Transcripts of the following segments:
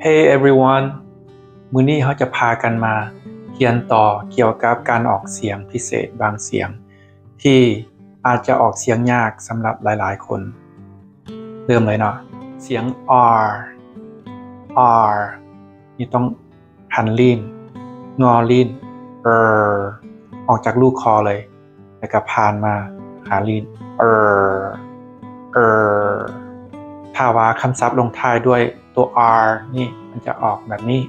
Hey everyone มื้อนี้เราจะพากันมาเรียนต่อเกี่ยวกับการออกเสียงพิเศษบางเสียงที่อาจจะออกเสียงยากสำหรับหลายๆคนเริ่มเลยเนาะเสียง R นี่ต้องหันลิ้นงอลิ้นออกจากลูกคอเลยแล้วก็ผ่านมาหาลิ้นถ้าว่าคำศัพท์ลงท้ายด้วยตัว R นี่มันจะออกแบบนี้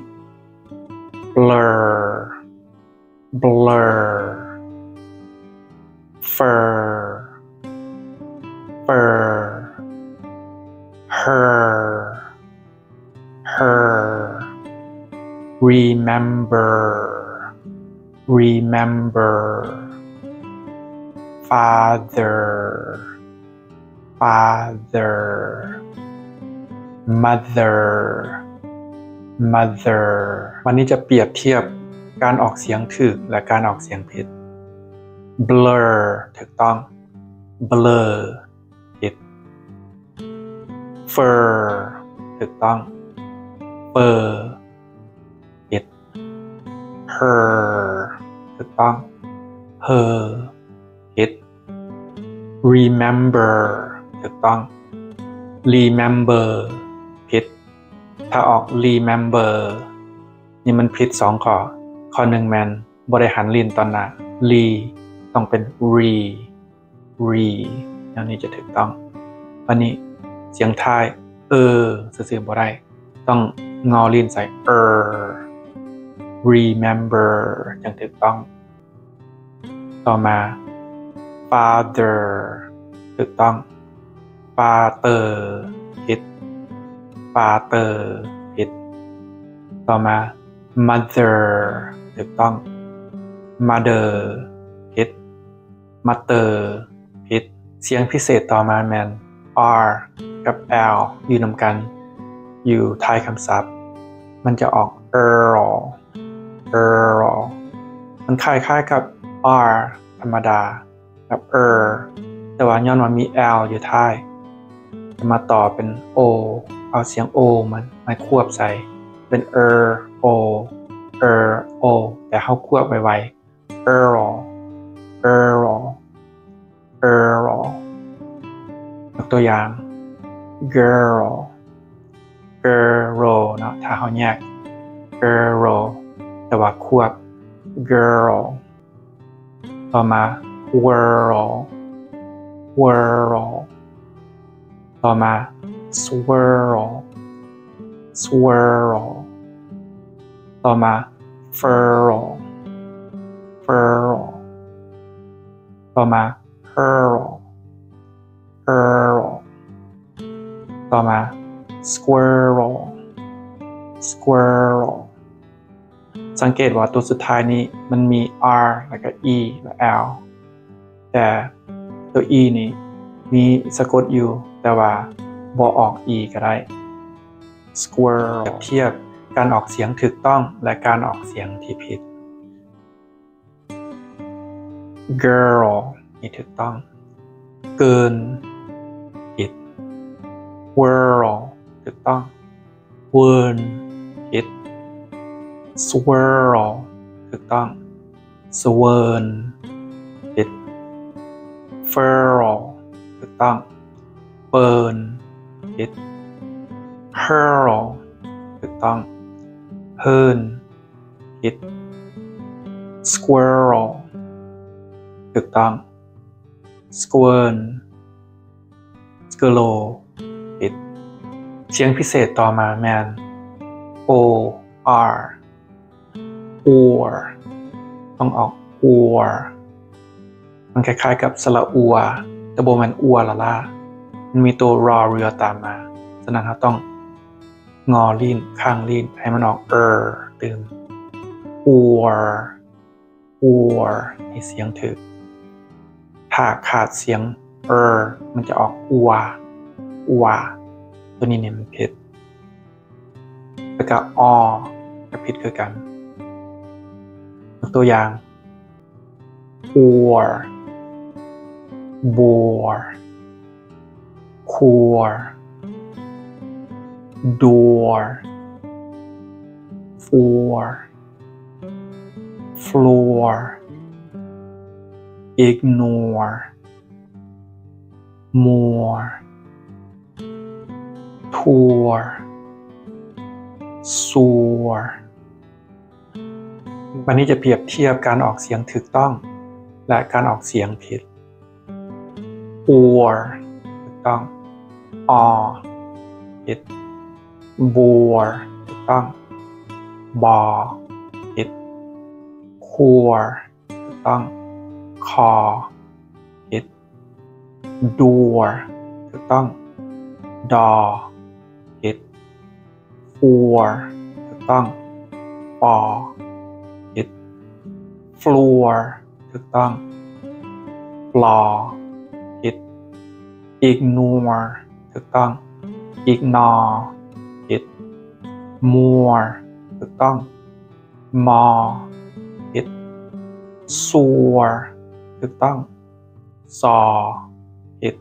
blur fur her remember father mother วันนี้จะเปรียบเทียบการออกเสียงถูกและการออกเสียงผิด blur ถูกต้อง blur ผิด fur ถูกต้อง fur ผิด her ถูกต้อง her ผิด remember ถูกต้อง remember ผิดถ้าออก remember นี่มันผิด2ข้อหนึ่งแมนบริหารลิ้นตอนหน้า re ต้องเป็น re อย่างนี้จะถูกต้องวันนี้เสียงท้ายซื่อๆบ่ได้ต้องงอลิ้นใส่remember อย่างถูกต้องต่อมา father ถูกต้อง father ผิด father ผิดต่อมา mother ถูกต้อง mother ผิด mother ผิดเสียงพิเศษต่อมาแมน R กับ L อยู่นำกันอยู่ท้ายคำศัพท์มันจะออก มันคล้ายๆกับ R ธรรมดากับ แต่ว่าย้อนว่ามี L อยู่ท้ายจะมาต่อเป็น O เอาเสียง O มันควบใส่เป็น O แต่เขาควบไวๆ ยกตัวอย่าง girl เนาะถ้าเขาแยก girl แต่ว่าควบ girl ต่อมา world ต่อมา swirl ต่อมา furl ต่อมา hurl ต่อมา squirrel สังเกตว่าตัวสุดท้ายนี้มันมี R แล้วก็ E และ L แต่ตัว E นี่มีสะกดอยู่แต่ว่าบ่ออก E ก็ได้ squirrel เทียบการออกเสียงถูกต้องและการออกเสียงที่ผิด girl นี่ถูกต้องเกินผิด whirl ถูกต้อง whirl ผิด swirl ถูกต้อง swirl ผิด furl ถูกต้อง burn ผิด hurl ถูกต้อง hurl ผิด squirrel ถูกต้อง squirrel ผิดเสียงพิเศษต่อมาแมน or ต้องออก or มันคล้ายๆกับสระอัวแต่บ่แม่นอัวละล่ะมันมีตัวรอเรือตามมาฉะนั้นเราต้องงอลิ้นข้างลิ้นให้มันออกตื่ม or ให้เสียงถึกถ้าขาดเสียงมันจะออกอัวตัวนี้เนี่ยมันผิดแล้วก็ก็ผิดคือกันตัวอย่าง or bore core door for floor ignore more tour soar วันนี้จะเปรียบเทียบการออกเสียงถูกต้องและการออกเสียงผิด or ถูกต้อง or ผิด bore ถูกต้อง bore ผิด core ถูกต้อง core ผิด door ถูกต้อง door ผิด for ถูกต้อง for ผิด floor ถูกต้อง floor ผิด ignore ถูกต้อง ignore ผิด more ถูกต้อง more ผิด soar ถูกต้อง saw ผิด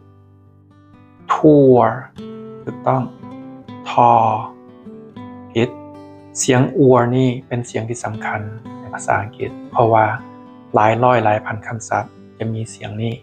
tour ถูกต้อง tall ผิดเสียงอัวนี่เป็นเสียงที่สำคัญในภาษาอังกฤษเพราะว่าหลายร้อยหลายพันคำศัพท์จะมีเสียงนี้